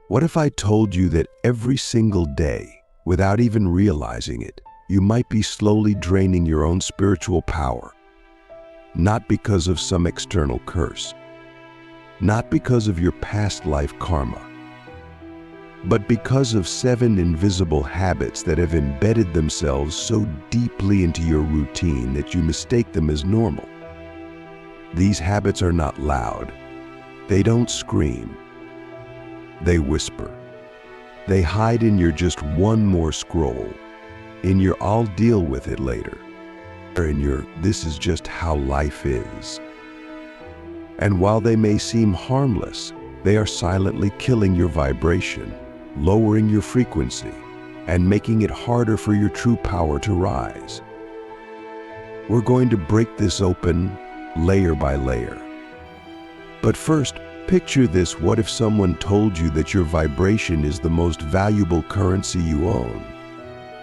What if I told you that every single day, without even realizing it, you might be slowly draining your own spiritual power? Not because of some external curse, not because of your past life karma, but because of 7 invisible habits that have embedded themselves so deeply into your routine that you mistake them as normal. These habits are not loud. They don't scream. They whisper. They hide in your just one more scroll, in your I'll deal with it later, or in your this is just how life is. And while they may seem harmless, they are silently killing your vibration, lowering your frequency, and making it harder for your true power to rise. We're going to break this open layer by layer. But first, picture this: what if someone told you that your vibration is the most valuable currency you own?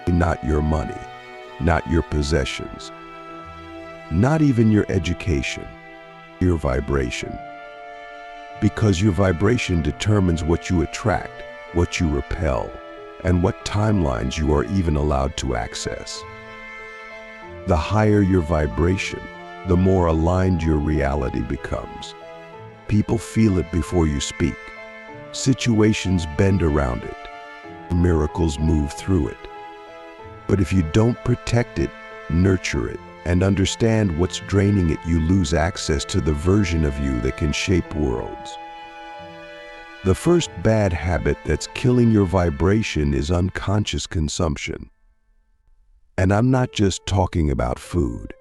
Not your money, not your possessions, not even your education, your vibration. Because your vibration determines what you attract, what you repel, and what timelines you are even allowed to access. The higher your vibration, the more aligned your reality becomes. People feel it before you speak. Situations bend around it. Miracles move through it. But if you don't protect it, nurture it, and understand what's draining it, you lose access to the version of you that can shape worlds. The first bad habit that's killing your vibration is unconscious consumption. And I'm not just talking about food.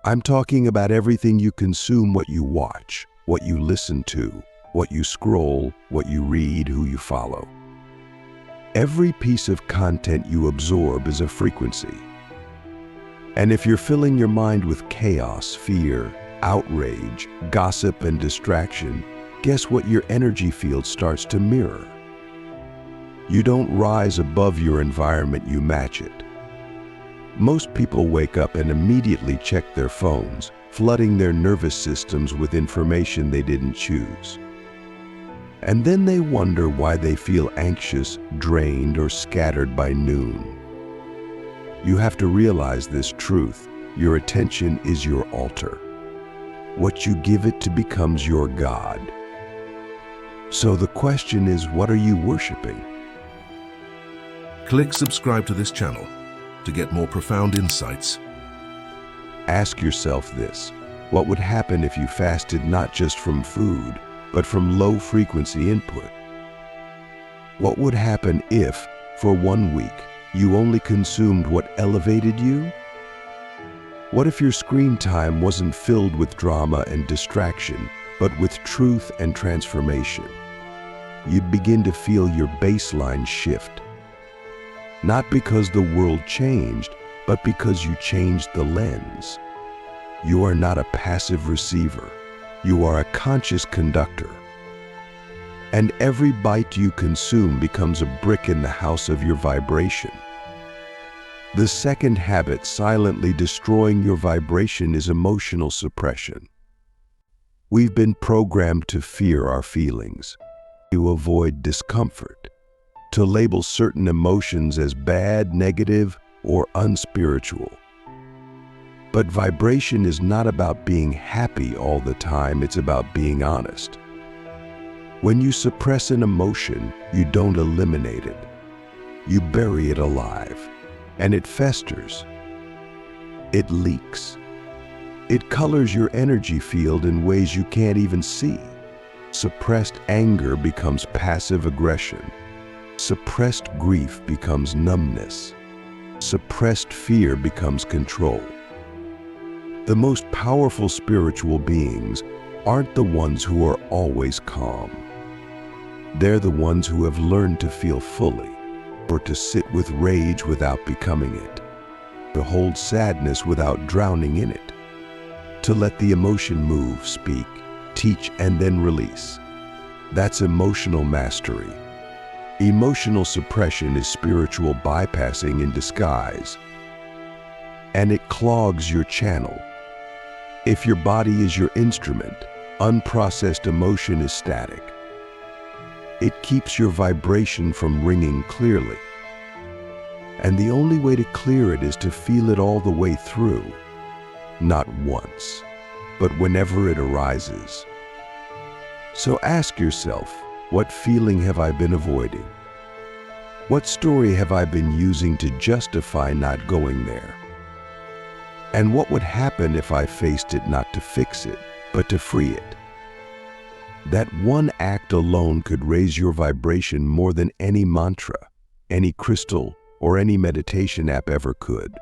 I'm talking about everything you consume: what you watch, what you listen to, what you scroll, what you read, who you follow. Every piece of content you absorb is a frequency. And if you're filling your mind with chaos, fear, outrage, gossip, and distraction, guess what your energy field starts to mirror? You don't rise above your environment, you match it. Most people wake up and immediately check their phones, flooding their nervous systems with information they didn't choose. And then they wonder why they feel anxious, drained, or scattered by noon. You have to realize this truth: your attention is your altar. What you give it to becomes your God. So the question is, what are you worshiping? Click subscribe to this channel to get more profound insights. Ask yourself this: what would happen if you fasted not just from food, but from low-frequency input? What would happen if, for 1 week, you only consumed what elevated you? What if your screen time wasn't filled with drama and distraction, but with truth and transformation? You'd begin to feel your baseline shift. Not because the world changed, but because you changed the lens. You are not a passive receiver. You are a conscious conductor. And every bite you consume becomes a brick in the house of your vibration. The second habit silently destroying your vibration is emotional suppression. We've been programmed to fear our feelings, to avoid discomfort, to label certain emotions as bad, negative, or unspiritual. But vibration is not about being happy all the time, it's about being honest. When you suppress an emotion, you don't eliminate it. You bury it alive, and it festers. It leaks. It colors your energy field in ways you can't even see. Suppressed anger becomes passive aggression. Suppressed grief becomes numbness. Suppressed fear becomes control. The most powerful spiritual beings aren't the ones who are always calm. They're the ones who have learned to feel fully, or to sit with rage without becoming it, to hold sadness without drowning in it, to let the emotion move, speak, teach, and then release. That's emotional mastery. Emotional suppression is spiritual bypassing in disguise, and it clogs your channel. If your body is your instrument, unprocessed emotion is static. It keeps your vibration from ringing clearly. And the only way to clear it is to feel it all the way through, not once, but whenever it arises. So ask yourself, what feeling have I been avoiding? What story have I been using to justify not going there? And what would happen if I faced it not to fix it, but to free it? That one act alone could raise your vibration more than any mantra, any crystal, or any meditation app ever could.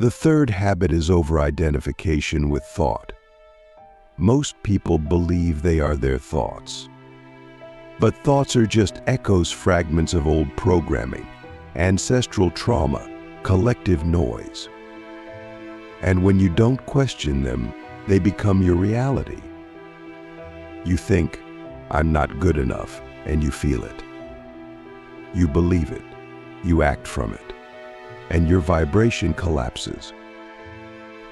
The third habit is over-identification with thought. Most people believe they are their thoughts. But thoughts are just echoes, fragments of old programming, ancestral trauma, collective noise. And when you don't question them, they become your reality. You think, I'm not good enough, and you feel it. You believe it, you act from it, and your vibration collapses.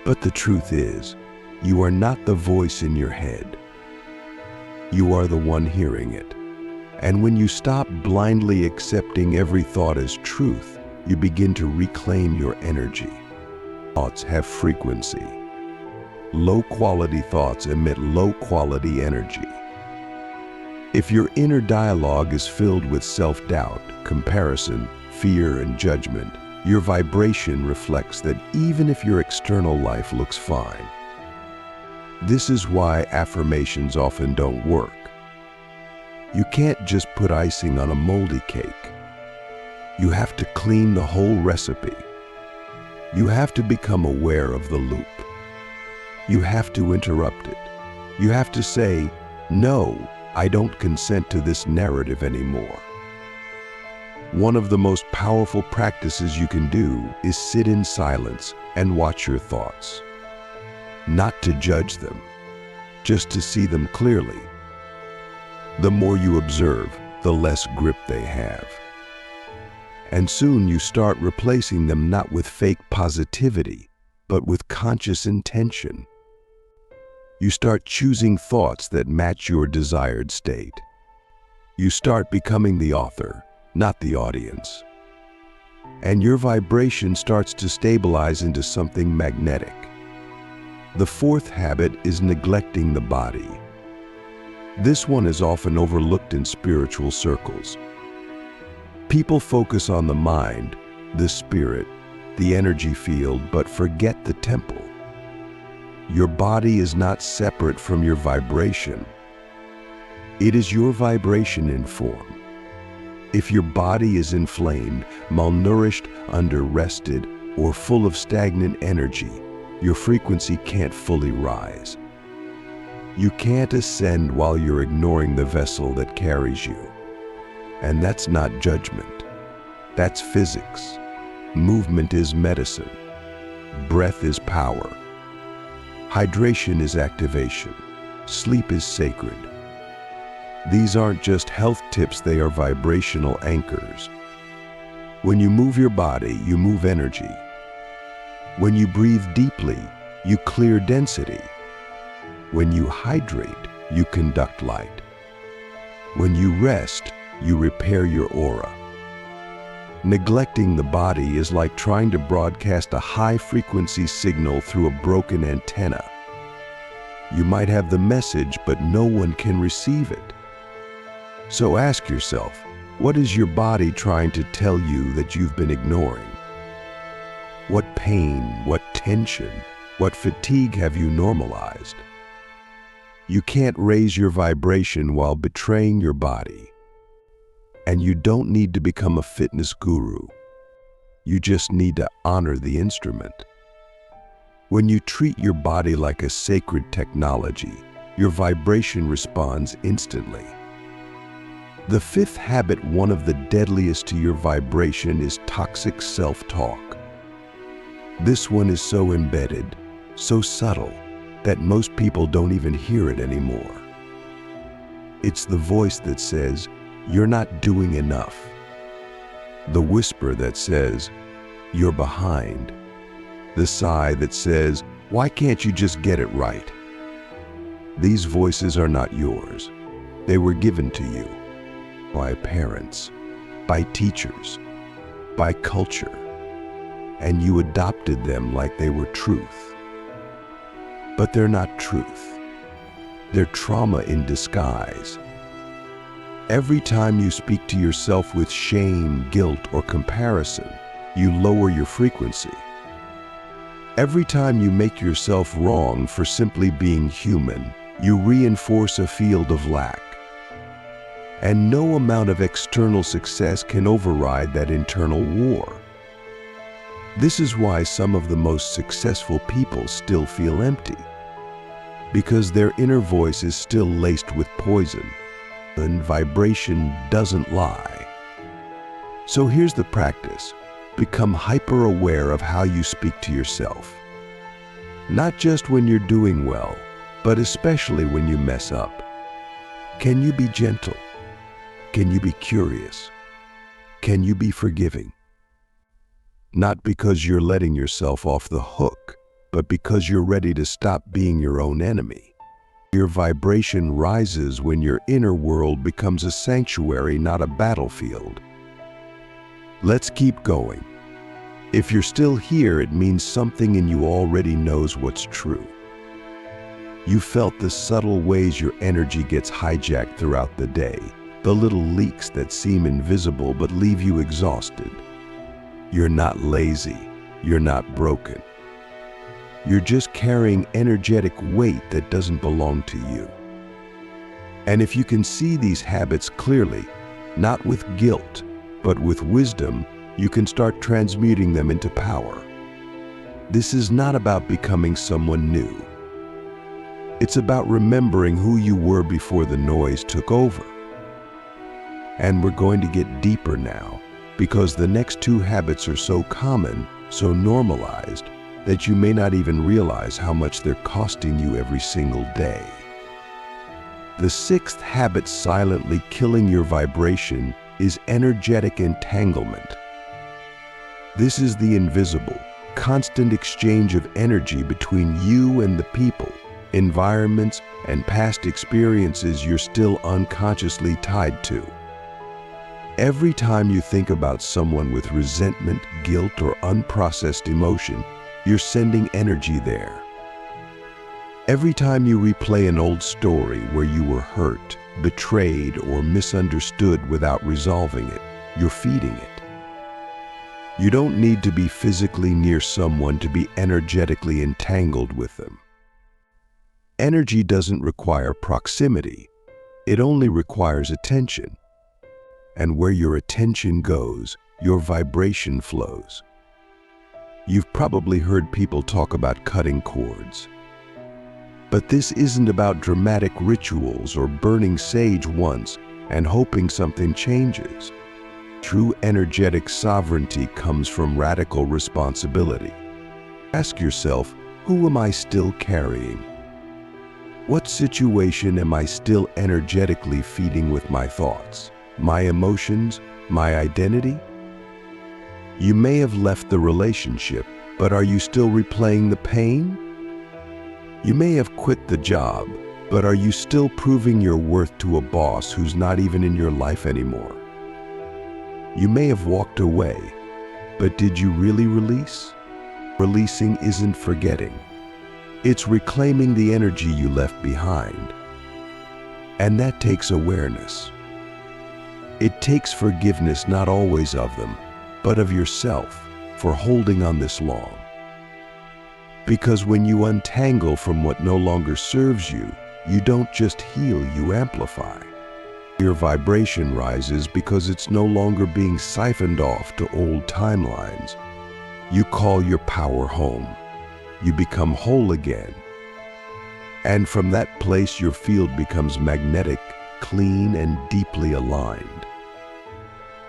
But the truth is, you are not the voice in your head. You are the one hearing it. And when you stop blindly accepting every thought as truth, you begin to reclaim your energy. Thoughts have frequency. Low-quality thoughts emit low-quality energy. If your inner dialogue is filled with self-doubt, comparison, fear, and judgment, your vibration reflects that even if your external life looks fine. This is why affirmations often don't work. You can't just put icing on a moldy cake. You have to clean the whole recipe. You have to become aware of the loop. You have to interrupt it. You have to say, no, I don't consent to this narrative anymore. One of the most powerful practices you can do is sit in silence and watch your thoughts. Not to judge them, just to see them clearly. The more you observe, the less grip they have. And soon you start replacing them not with fake positivity, but with conscious intention. You start choosing thoughts that match your desired state. You start becoming the author, not the audience. And your vibration starts to stabilize into something magnetic. The fourth habit is neglecting the body. This one is often overlooked in spiritual circles. People focus on the mind, the spirit, the energy field, but forget the temple. Your body is not separate from your vibration. It is your vibration in form. If your body is inflamed, malnourished, under-rested, or full of stagnant energy, your frequency can't fully rise. You can't ascend while you're ignoring the vessel that carries you. And that's not judgment. That's physics. Movement is medicine. Breath is power. Hydration is activation. Sleep is sacred. These aren't just health tips, they are vibrational anchors. When you move your body, you move energy. When you breathe deeply, you clear density. When you hydrate, you conduct light. When you rest, you repair your aura. Neglecting the body is like trying to broadcast a high-frequency signal through a broken antenna. You might have the message, but no one can receive it. So ask yourself, what is your body trying to tell you that you've been ignoring? What pain, what tension, what fatigue have you normalized? You can't raise your vibration while betraying your body. And you don't need to become a fitness guru. You just need to honor the instrument. When you treat your body like a sacred technology, your vibration responds instantly. The fifth habit, one of the deadliest to your vibration, is toxic self-talk. This one is so embedded, so subtle, that most people don't even hear it anymore. It's the voice that says, "You're not doing enough." The whisper that says, "You're behind." The sigh that says, "Why can't you just get it right?" These voices are not yours. They were given to you. by parents, by teachers, by culture, and you adopted them like they were truth. But they're not truth. They're trauma in disguise. Every time you speak to yourself with shame, guilt, or comparison, you lower your frequency. Every time you make yourself wrong for simply being human, you reinforce a field of lack. And no amount of external success can override that internal war. This is why some of the most successful people still feel empty, because their inner voice is still laced with poison, and vibration doesn't lie. So here's the practice. Become hyper-aware of how you speak to yourself. Not just when you're doing well, but especially when you mess up. Can you be gentle? Can you be curious? Can you be forgiving? Not because you're letting yourself off the hook, but because you're ready to stop being your own enemy. Your vibration rises when your inner world becomes a sanctuary, not a battlefield. Let's keep going. If you're still here, it means something in you already knows what's true. You felt the subtle ways your energy gets hijacked throughout the day, the little leaks that seem invisible but leave you exhausted. You're not lazy. You're not broken. You're just carrying energetic weight that doesn't belong to you. And if you can see these habits clearly, not with guilt, but with wisdom, you can start transmuting them into power. This is not about becoming someone new. It's about remembering who you were before the noise took over. And we're going to get deeper now, because the next two habits are so common, so normalized, that you may not even realize how much they're costing you every single day. The sixth habit silently killing your vibration is energetic entanglement. This is the invisible, constant exchange of energy between you and the people, environments, and past experiences you're still unconsciously tied to. Every time you think about someone with resentment, guilt, or unprocessed emotion, you're sending energy there. Every time you replay an old story where you were hurt, betrayed, or misunderstood without resolving it, you're feeding it. You don't need to be physically near someone to be energetically entangled with them. Energy doesn't require proximity. It only requires attention. And where your attention goes, your vibration flows. You've probably heard people talk about cutting cords. But this isn't about dramatic rituals or burning sage once and hoping something changes. True energetic sovereignty comes from radical responsibility. Ask yourself, who am I still carrying? What situation am I still energetically feeding with my thoughts, my emotions, my identity? You may have left the relationship, but are you still replaying the pain? You may have quit the job, but are you still proving your worth to a boss who's not even in your life anymore? You may have walked away, but did you really release? Releasing isn't forgetting. It's reclaiming the energy you left behind. And that takes awareness. It takes forgiveness, not always of them, but of yourself for holding on this long. Because when you untangle from what no longer serves you, you don't just heal, you amplify. Your vibration rises because it's no longer being siphoned off to old timelines. You call your power home. You become whole again. And from that place, your field becomes magnetic, clean, and deeply aligned.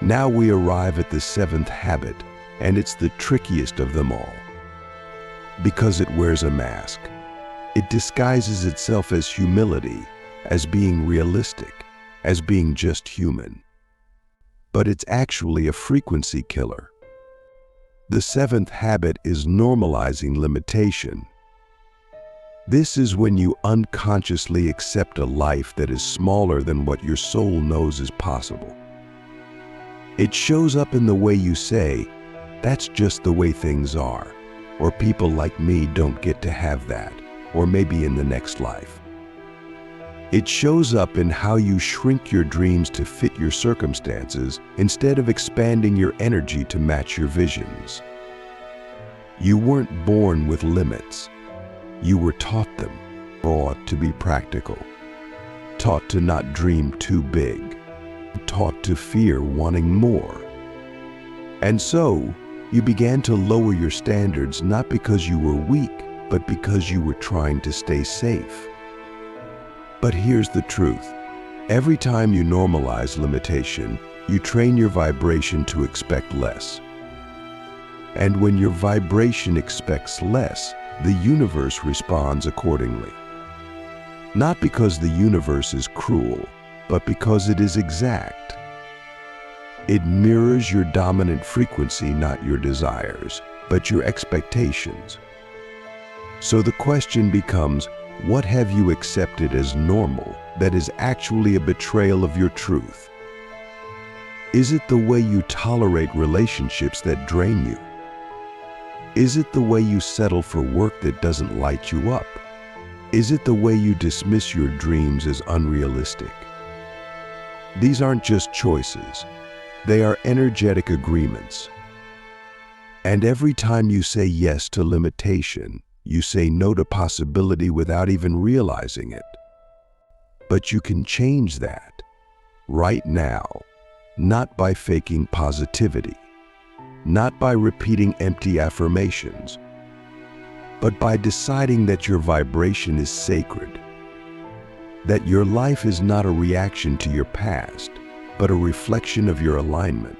Now we arrive at the seventh habit, and it's the trickiest of them all. Because it wears a mask. It disguises itself as humility, as being realistic, as being just human. But it's actually a frequency killer. The seventh habit is normalizing limitation. This is when you unconsciously accept a life that is smaller than what your soul knows is possible. It shows up in the way you say, "That's just the way things are," or "People like me don't get to have that," or maybe in the next life. It shows up in how you shrink your dreams to fit your circumstances instead of expanding your energy to match your visions. You weren't born with limits. You were taught them, taught to be practical, taught to not dream too big, taught to fear wanting more. And so, you began to lower your standards not because you were weak, but because you were trying to stay safe. But here's the truth. Every time you normalize limitation, you train your vibration to expect less. And when your vibration expects less, the universe responds accordingly. Not because the universe is cruel, but because it is exact. It mirrors your dominant frequency, not your desires, but your expectations. So the question becomes, what have you accepted as normal that is actually a betrayal of your truth? Is it the way you tolerate relationships that drain you? Is it the way you settle for work that doesn't light you up? Is it the way you dismiss your dreams as unrealistic? These aren't just choices. They are energetic agreements. And every time you say yes to limitation, you say no to possibility without even realizing it. But you can change that right now, not by faking positivity, not by repeating empty affirmations, but by deciding that your vibration is sacred, that your life is not a reaction to your past, but a reflection of your alignment,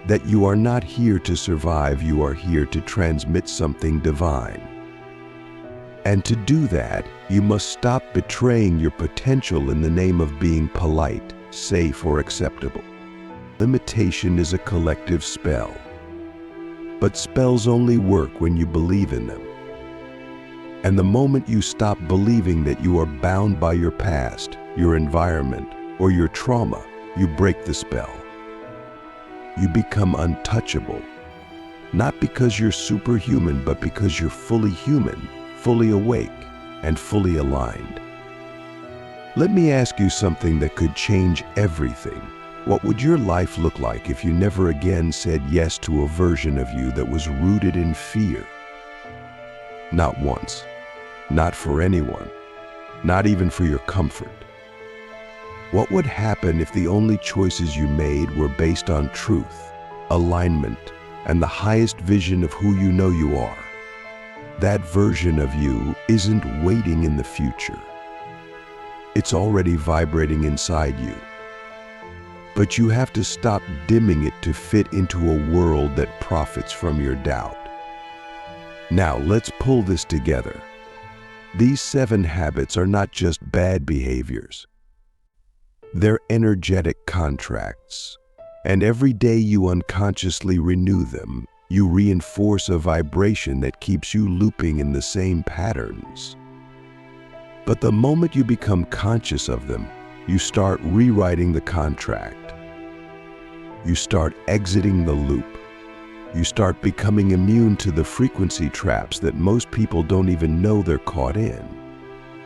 that you are not here to survive, you are here to transmit something divine. And to do that, you must stop betraying your potential in the name of being polite, safe, or acceptable. Limitation is a collective spell, but spells only work when you believe in them. And the moment you stop believing that you are bound by your past, your environment, or your trauma, you break the spell. You become untouchable, not because you're superhuman, but because you're fully human, fully awake, and fully aligned. Let me ask you something that could change everything. What would your life look like if you never again said yes to a version of you that was rooted in fear? Not once, not for anyone, not even for your comfort. What would happen if the only choices you made were based on truth, alignment, and the highest vision of who you know you are? That version of you isn't waiting in the future. It's already vibrating inside you. But you have to stop dimming it to fit into a world that profits from your doubt. Now, let's pull this together. These 7 habits are not just bad behaviors. They're energetic contracts. And every day you unconsciously renew them, you reinforce a vibration that keeps you looping in the same patterns. But the moment you become conscious of them, you start rewriting the contract. You start exiting the loop. You start becoming immune to the frequency traps that most people don't even know they're caught in.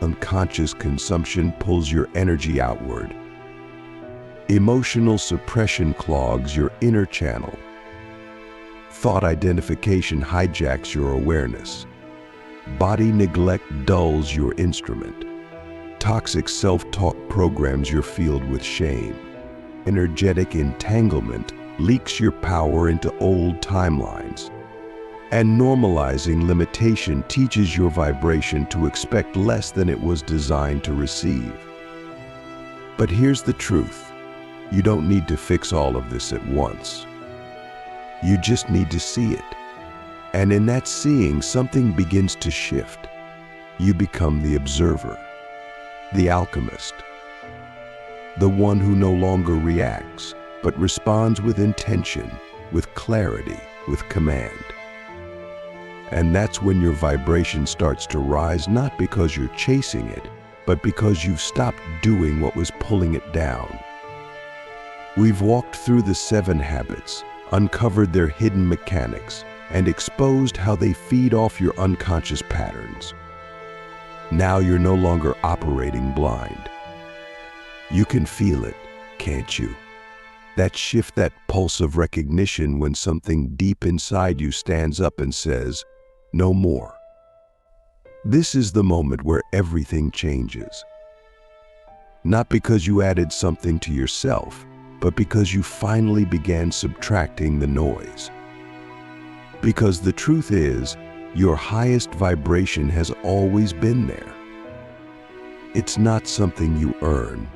Unconscious consumption pulls your energy outward. Emotional suppression clogs your inner channel. Thought identification hijacks your awareness. Body neglect dulls your instrument. Toxic self-talk programs your field with shame. Energetic entanglement leaks your power into old timelines. And normalizing limitation teaches your vibration to expect less than it was designed to receive. But here's the truth. You don't need to fix all of this at once. You just need to see it. And in that seeing, something begins to shift. You become the observer, the alchemist, the one who no longer reacts, but responds with intention, with clarity, with command. And that's when your vibration starts to rise, not because you're chasing it, but because you've stopped doing what was pulling it down. We've walked through the 7 habits, uncovered their hidden mechanics, and exposed how they feed off your unconscious patterns. Now you're no longer operating blind. You can feel it, can't you? That shift, that pulse of recognition when something deep inside you stands up and says, "No more." This is the moment where everything changes. Not because you added something to yourself, but because you finally began subtracting the noise. Because the truth is, your highest vibration has always been there. It's not something you earn.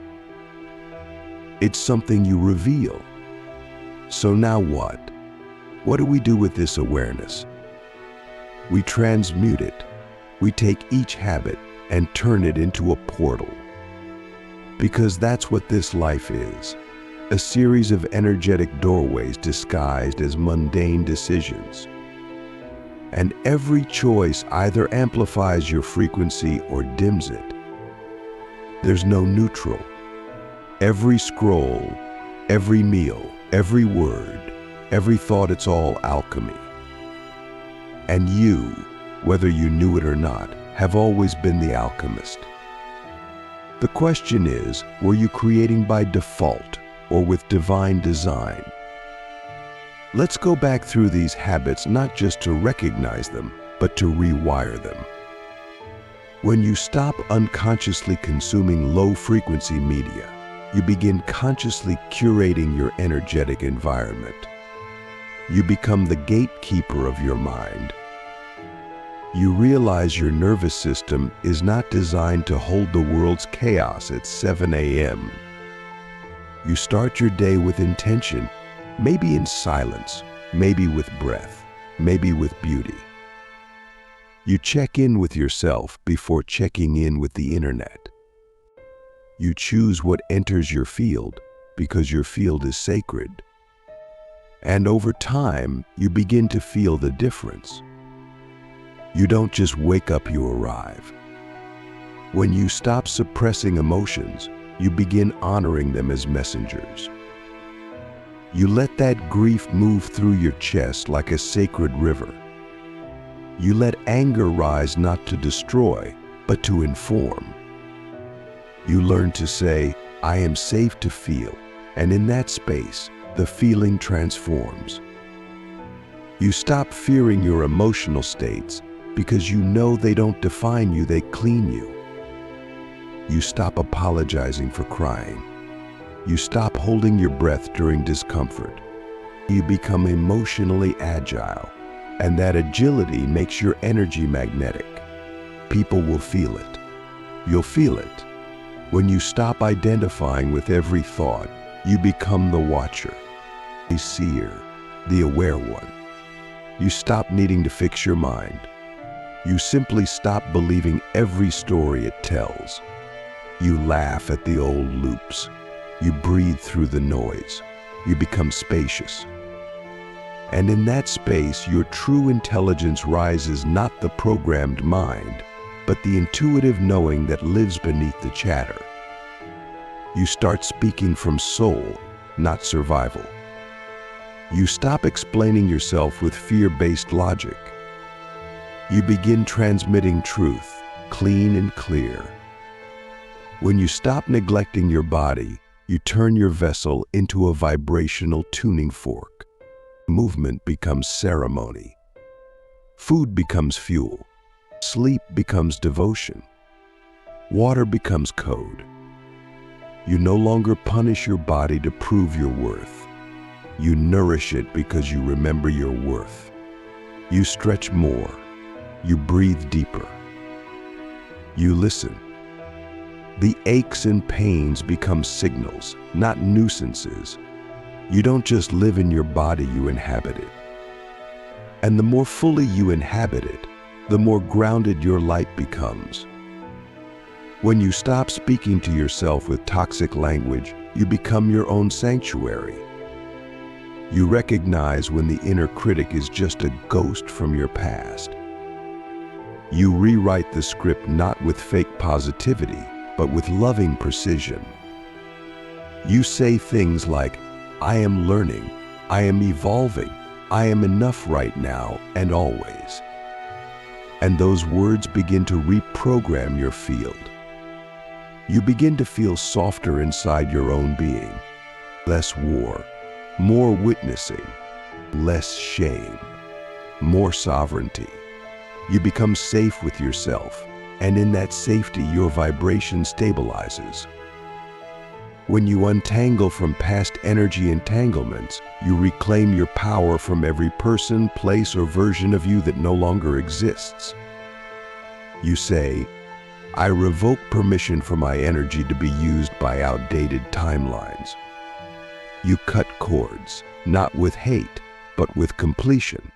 It's something you reveal. So now what? What do we do with this awareness? We transmute it. We take each habit and turn it into a portal. Because that's what this life is. A series of energetic doorways disguised as mundane decisions. And every choice either amplifies your frequency or dims it. There's no neutral. Every scroll, every meal, every word, every thought, it's all alchemy. And you, whether you knew it or not, have always been the alchemist. The question is, were you creating by default or with divine design? Let's go back through these habits not just to recognize them, but to rewire them. When you stop unconsciously consuming low-frequency media, you begin consciously curating your energetic environment. You become the gatekeeper of your mind. You realize your nervous system is not designed to hold the world's chaos at 7 a.m. You start your day with intention, maybe in silence, maybe with breath, maybe with beauty. You check in with yourself before checking in with the internet. You choose what enters your field because your field is sacred. And over time, you begin to feel the difference. You don't just wake up, you arrive. When you stop suppressing emotions, you begin honoring them as messengers. You let that grief move through your chest like a sacred river. You let anger rise not to destroy, but to inform. You learn to say, "I am safe to feel," and in that space, the feeling transforms. You stop fearing your emotional states because you know they don't define you, they clean you. You stop apologizing for crying. You stop holding your breath during discomfort. You become emotionally agile, and that agility makes your energy magnetic. People will feel it. You'll feel it. When you stop identifying with every thought, you become the watcher, the seer, the aware one. You stop needing to fix your mind. You simply stop believing every story it tells. You laugh at the old loops. You breathe through the noise. You become spacious. And in that space, your true intelligence rises, not the programmed mind, but the intuitive knowing that lives beneath the chatter. You start speaking from soul, not survival. You stop explaining yourself with fear-based logic. You begin transmitting truth, clean and clear. When you stop neglecting your body, you turn your vessel into a vibrational tuning fork. Movement becomes ceremony. Food becomes fuel. Sleep becomes devotion. Water becomes code. You no longer punish your body to prove your worth. You nourish it because you remember your worth. You stretch more. You breathe deeper. You listen. The aches and pains become signals, not nuisances. You don't just live in your body, you inhabit it. And the more fully you inhabit it, the more grounded your light becomes. When you stop speaking to yourself with toxic language, you become your own sanctuary. You recognize when the inner critic is just a ghost from your past, You rewrite the script not with fake positivity, but with loving precision. You say things like, I am learning, I am evolving, I am enough right now and always. And those words begin to reprogram your field. You begin to feel softer inside your own being. Less war, more witnessing, less shame, more sovereignty. You become safe with yourself, and in that safety, your vibration stabilizes. When you untangle from past energy entanglements, you reclaim your power from every person, place, or version of you that no longer exists. You say, I revoke permission for my energy to be used by outdated timelines. You cut cords, not with hate, but with completion.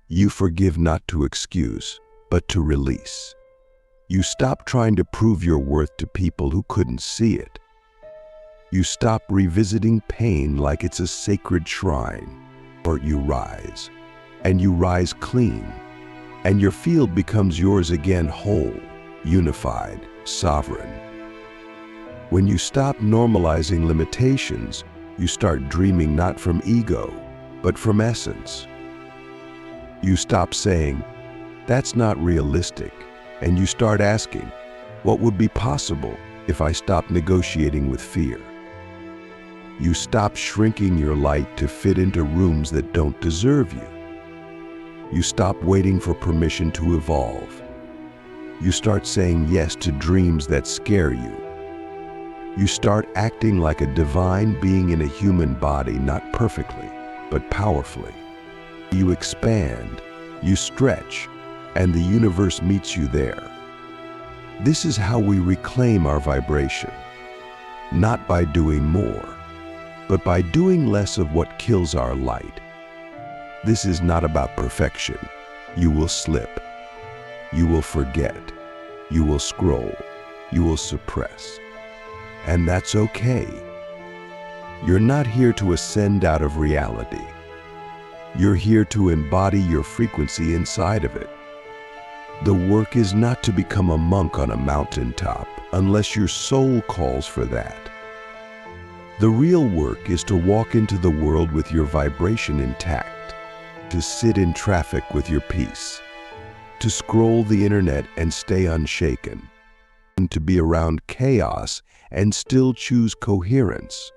You forgive not to excuse, but to release. You stop trying to prove your worth to people who couldn't see it. You stop revisiting pain like it's a sacred shrine, or you rise, and you rise clean, and your field becomes yours again whole, unified, sovereign. When you stop normalizing limitations, you start dreaming not from ego, but from essence. You stop saying, that's not realistic, and you start asking, what would be possible if I stopped negotiating with fear? You stop shrinking your light to fit into rooms that don't deserve you. You stop waiting for permission to evolve. You start saying yes to dreams that scare you. You start acting like a divine being in a human body, not perfectly, but powerfully. You expand, you stretch, and the universe meets you there. This is how we reclaim our vibration, not by doing more, but by doing less of what kills our light. This is not about perfection. You will slip. You will forget. You will scroll. You will suppress. And that's okay. You're not here to ascend out of reality. You're here to embody your frequency inside of it. The work is not to become a monk on a mountaintop unless your soul calls for that. The real work is to walk into the world with your vibration intact, to sit in traffic with your peace, to scroll the internet and stay unshaken, and to be around chaos and still choose coherence.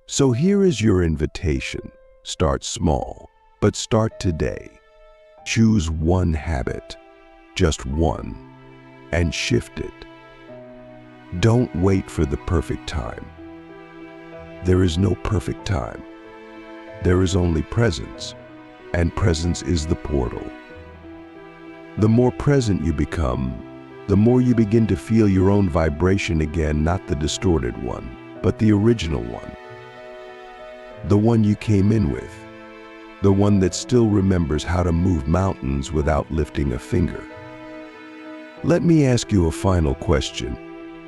So here is your invitation. Start small, but start today. Choose one habit, just one, and shift it. Don't wait for the perfect time. There is no perfect time. There is only presence, and presence is the portal. The more present you become, the more you begin to feel your own vibration again, not the distorted one, but the original one. The one you came in with. The one that still remembers how to move mountains without lifting a finger. Let me ask you a final question.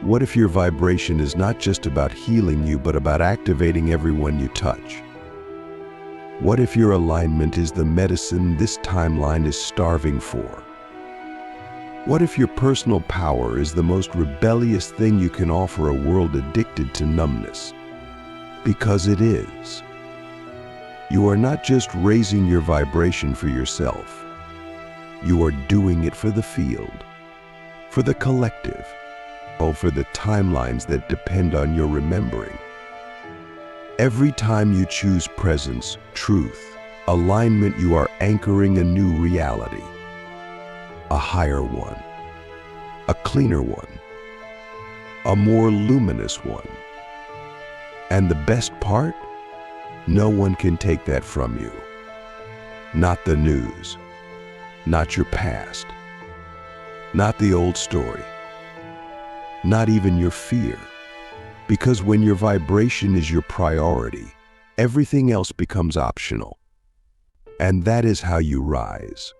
What if your vibration is not just about healing you, but about activating everyone you touch? What if your alignment is the medicine this timeline is starving for? What if your personal power is the most rebellious thing you can offer a world addicted to numbness? Because it is. You are not just raising your vibration for yourself. You are doing it for the field, for the collective, or for the timelines that depend on your remembering. Every time you choose presence, truth, alignment, you are anchoring a new reality. A higher one, a cleaner one, a more luminous one. And the best part? No one can take that from you. Not the news, not your past, not the old story, not even your fear. Because when your vibration is your priority, everything else becomes optional. And that is how you rise.